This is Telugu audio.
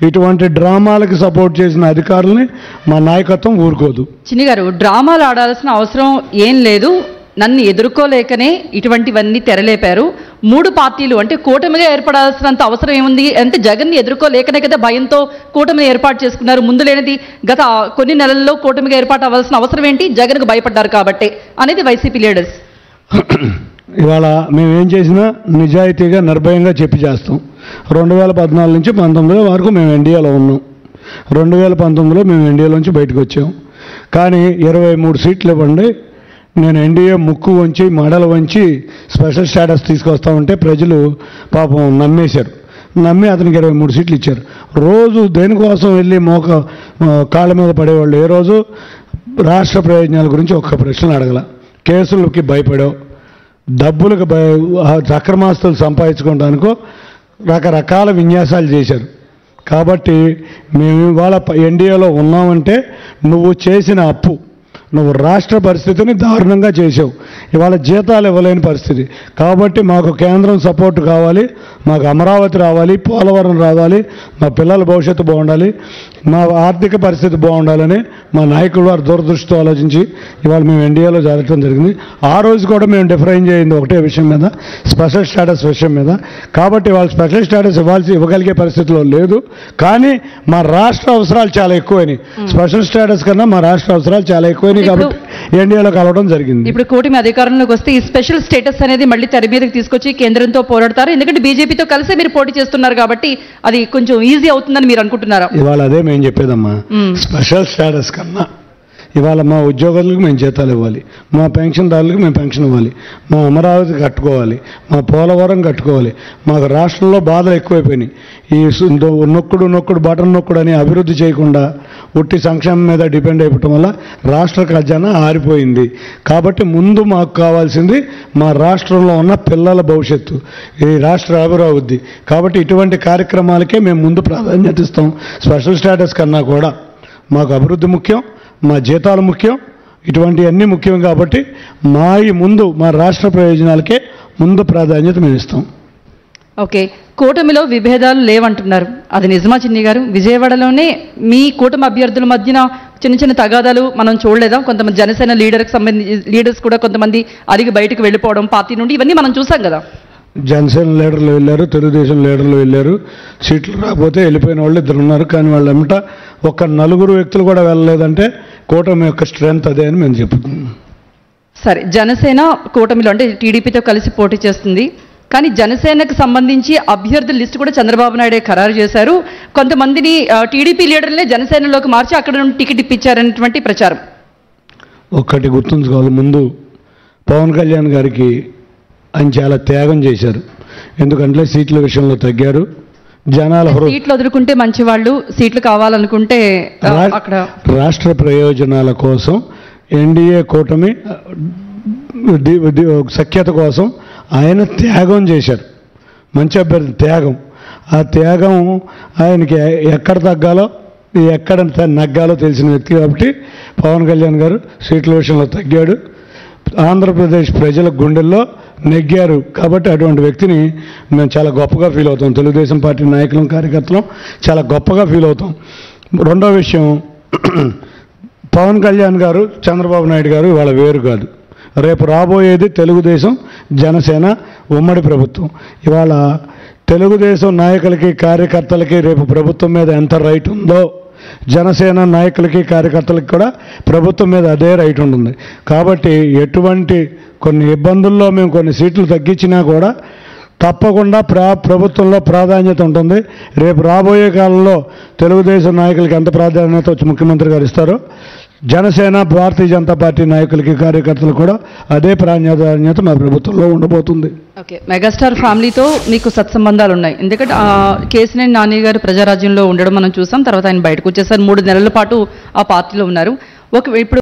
ఇటువంటి డ్రామాలకు సపోర్ట్ చేసిన అధికారుల్ని మా నాయకత్వం ఊరుకోదు. చిన్ని గారు, డ్రామాలు ఆడాల్సిన అవసరం ఏం లేదు. నన్ను ఎదుర్కోలేకనే ఇటువంటివన్నీ తెరలేపారు. మూడు పార్టీలు అంటే కూటమిగా ఏర్పడాల్సినంత అవసరం ఏముంది అంటే జగన్ని ఎదుర్కోలేకనే కదా భయంతో కూటమిని ఏర్పాటు చేసుకున్నారు. ముందు లేనిది గత కొన్ని నెలల్లో కూటమిగా ఏర్పాటు అవ్వాల్సిన అవసరం ఏంటి? జగన్కు భయపడ్డారు కాబట్టి అనేది వైసీపీ లీడర్స్. ఇవాళ మేము ఏం చేసినా నిజాయితీగా నిర్భయంగా చెప్పి చేస్తాం. 2014 నుంచి 19 వరకు మేము ఎన్డీఏలో ఉన్నాం. 2019లో మేము ఎన్డీఏలోంచి బయటకు వచ్చాం. కానీ 23 సీట్లు ఇవ్వండి, నేను ఎన్డీఏ ముక్కు వంచి మెడలు వంచి స్పెషల్ స్టేటస్ తీసుకొస్తామంటే ప్రజలు పాపం నమ్మేశారు. నమ్మి అతనికి 23 సీట్లు ఇచ్చారు. రోజు దేనికోసం వెళ్ళి కాళ్ళ మీద పడేవాళ్ళు. ఏ రోజు రాష్ట్ర ప్రయోజనాల గురించి ఒక్క ప్రశ్న అడగల. కేసులకి భయపడావు, డబ్బులకు అక్రమాస్తులు సంపాదించుకోవడానికో రకరకాల విన్యాసాలు చేశారు. కాబట్టి మేము ఇవాళ ఎన్డీఏలో ఉన్నామంటే నువ్వు చేసిన అప్పు, నువ్వు రాష్ట్ర పరిస్థితిని దారుణంగా చేసావు. ఇవాళ జీతాలు ఇవ్వలేని పరిస్థితి. కాబట్టి మాకు కేంద్రం సపోర్ట్ కావాలి, మాకు అమరావతి రావాలి, పోలవరం రావాలి, మా పిల్లల భవిష్యత్తు బాగుండాలి, మా ఆర్థిక పరిస్థితి బాగుండాలని మా నాయకులు వారు దూరదృష్టితో ఆలోచించి ఇవాళ మేము ఎన్డీఏలో జరగడం జరిగింది. ఆ రోజు కూడా మేము డిఫరెన్స్ చేయింది ఒకటే విషయం మీద, స్పెషల్ స్టేటస్ విషయం మీద. కాబట్టి వాళ్ళు స్పెషల్ స్టేటస్ ఇవ్వగలిగే పరిస్థితిలో లేదు. కానీ మా రాష్ట్ర అవసరాలు చాలా ఎక్కువైనాయి. స్పెషల్ స్టేటస్ కన్నా మా రాష్ట్ర అవసరాలు చాలా ఎక్కువైనాయి. కాబట్టి ఎన్డీఏలో కలవడం జరిగింది. ఇప్పుడు కూటమి అధికారంలోకి వస్తే ఈ స్పెషల్ స్టేటస్ అనేది మళ్ళీ తెర మీదకి తీసుకొచ్చి కేంద్రంతో పోరాడతారు. ఎందుకంటే బీజేపీతో కలిసి మీరు పోటీ చేస్తున్నారు కాబట్టి అది కొంచెం ఈజీ అవుతుందని మీరు అనుకుంటున్నారా? ఇవాళ అదే మేము చెప్పేదమ్మా. స్పెషల్ స్టేటస్ కన్నా ఇవాళ మా ఉద్యోగులకు మేము జీతాలు ఇవ్వాలి, మా పెన్షన్దారులకు మేము పెన్షన్ ఇవ్వాలి, మా అమరావతి కట్టుకోవాలి, మా పోలవరం కట్టుకోవాలి. మాకు రాష్ట్రంలో బాధలు ఎక్కువైపోయినాయి. ఈ నొక్కుడు బటన్ నొక్కుడు అని అభివృద్ధి చేయకుండా ఉట్టి సంక్షేమం మీద డిపెండ్ అయిపోవటం వల్ల రాష్ట్ర ఖజానా ఆరిపోయింది. కాబట్టి ముందు మాకు కావాల్సింది మా రాష్ట్రంలో ఉన్న పిల్లల భవిష్యత్తు, ఈ రాష్ట్ర అభివృద్ధి. కాబట్టి ఇటువంటి కార్యక్రమాలకే మేము ముందు ప్రాధాన్యత ఇస్తాం. స్పెషల్ స్టేటస్ కన్నా కూడా మాకు అభివృద్ధి ముఖ్యం, మా జీతాలు ముఖ్యం, ఇటువంటివన్నీ ముఖ్యం. కాబట్టి ముందు మా రాష్ట్ర ప్రయోజనాలకే ముందు ప్రాధాన్యత మేము ఇస్తాం. ఓకే, కూటమిలో విభేదాలు లేవంటున్నారు, అది నిజమా చిన్ని గారు? విజయవాడలోనే మీ కూటమి అభ్యర్థుల మధ్యన చిన్న చిన్న తగాదాలు మనం చూడలేదా? కొంతమంది జనసేన లీడర్స్ కూడా కొంతమంది అడిగి బయటకు వెళ్ళిపోవడం పార్టీ నుండి, ఇవన్నీ మనం చూసాం కదా. జనసేన లీడర్లు వెళ్ళారు, తెలుగుదేశం లీడర్లు వెళ్ళారు. సీట్లు రాకపోతే వెళ్ళిపోయిన వాళ్ళు 2 ఉన్నారు. కానీ వాళ్ళ వెంట ఒక 4 వ్యక్తులు కూడా వెళ్ళలేదంటే కూటమి యొక్క స్ట్రెంగ్త్ అదే అని మేము చెప్తున్నాం. సరే, జనసేన కూటమిలో అంటే టీడీపీతో కలిసి పోటీ చేస్తుంది. కానీ జనసేనకు సంబంధించి అభ్యర్థుల లిస్టు కూడా చంద్రబాబు నాయుడే ఖరారు చేశారు. కొంతమందిని టీడీపీ లీడర్లనే జనసేనలోకి మార్చి అక్కడ నుండి టికెట్ ఇప్పించారనేటువంటి ప్రచారం. ఒక్కటి గుర్తుంచుకోవాలి, ముందు పవన్ కళ్యాణ్ గారికి ఆయన చాలా త్యాగం చేశారు. ఎందుకంటే సీట్ల విషయంలో తగ్గారు. జనాల సీట్లు వదులుకుంటే మంచి వాళ్ళు, సీట్లు కావాలనుకుంటే అక్కడ రాష్ట్ర ప్రయోజనాల కోసం ఎన్డీఏ కూటమి సఖ్యత కోసం ఆయన త్యాగం చేశారు. మంచి అభ్యర్థి త్యాగం. ఆ త్యాగం ఆయనకి ఎక్కడ తగ్గాలో ఎక్కడ నగ్గాలో తెలిసిన వ్యక్తి. కాబట్టి పవన్ కళ్యాణ్ గారు సీట్ల విషయంలో తగ్గాడు, ఆంధ్రప్రదేశ్ ప్రజల గుండెల్లో నెగ్గారు. కాబట్టి అటువంటి వ్యక్తిని మేము చాలా గొప్పగా ఫీల్ అవుతాం. తెలుగుదేశం పార్టీ నాయకులం, కార్యకర్తలం చాలా గొప్పగా ఫీల్ అవుతాం. రెండో విషయం, పవన్ కళ్యాణ్ గారు, చంద్రబాబు నాయుడు గారు ఇవాళ వేరు కాదు. రేపు రాబోయేది తెలుగుదేశం జనసేన ఉమ్మడి ప్రభుత్వం. ఇవాళ తెలుగుదేశం నాయకులకి కార్యకర్తలకి రేపు ప్రభుత్వం మీద ఎంత రైట్ ఉందో జనసేన నాయకులకి కార్యకర్తలకి కూడా ప్రభుత్వం మీద అదే రైట్ ఉంటుంది. కాబట్టి ఎటువంటి కొన్ని ఇబ్బందుల్లో మేము కొన్ని సీట్లు తగ్గించినా కూడా తప్పకుండా ప్రభుత్వంలో ప్రాధాన్యత ఉంటుంది. రేపు రాబోయే కాలంలో తెలుగుదేశం నాయకులకి ఎంత ప్రాధాన్యత వచ్చి ముఖ్యమంత్రి గారు ఇస్తారో జనసేన భారతీయ జనతా పార్టీ నాయకులకి కార్యకర్తలు కూడా అదే ప్రాధాన్యత మా ప్రభుత్వంలో ఉండబోతుంది. ఓకే, మెగాస్టార్ ఫ్యామిలీతో మీకు సత్సంబంధాలు ఉన్నాయి. ఎందుకంటే కేసినేని నాని గారు ప్రజారాజ్యంలో ఉండడం మనం చూసాం. తర్వాత ఆయన బయటకు వచ్చేసారు. 3 నెలల పాటు ఆ పార్టీలో ఉన్నారు. ఇప్పుడు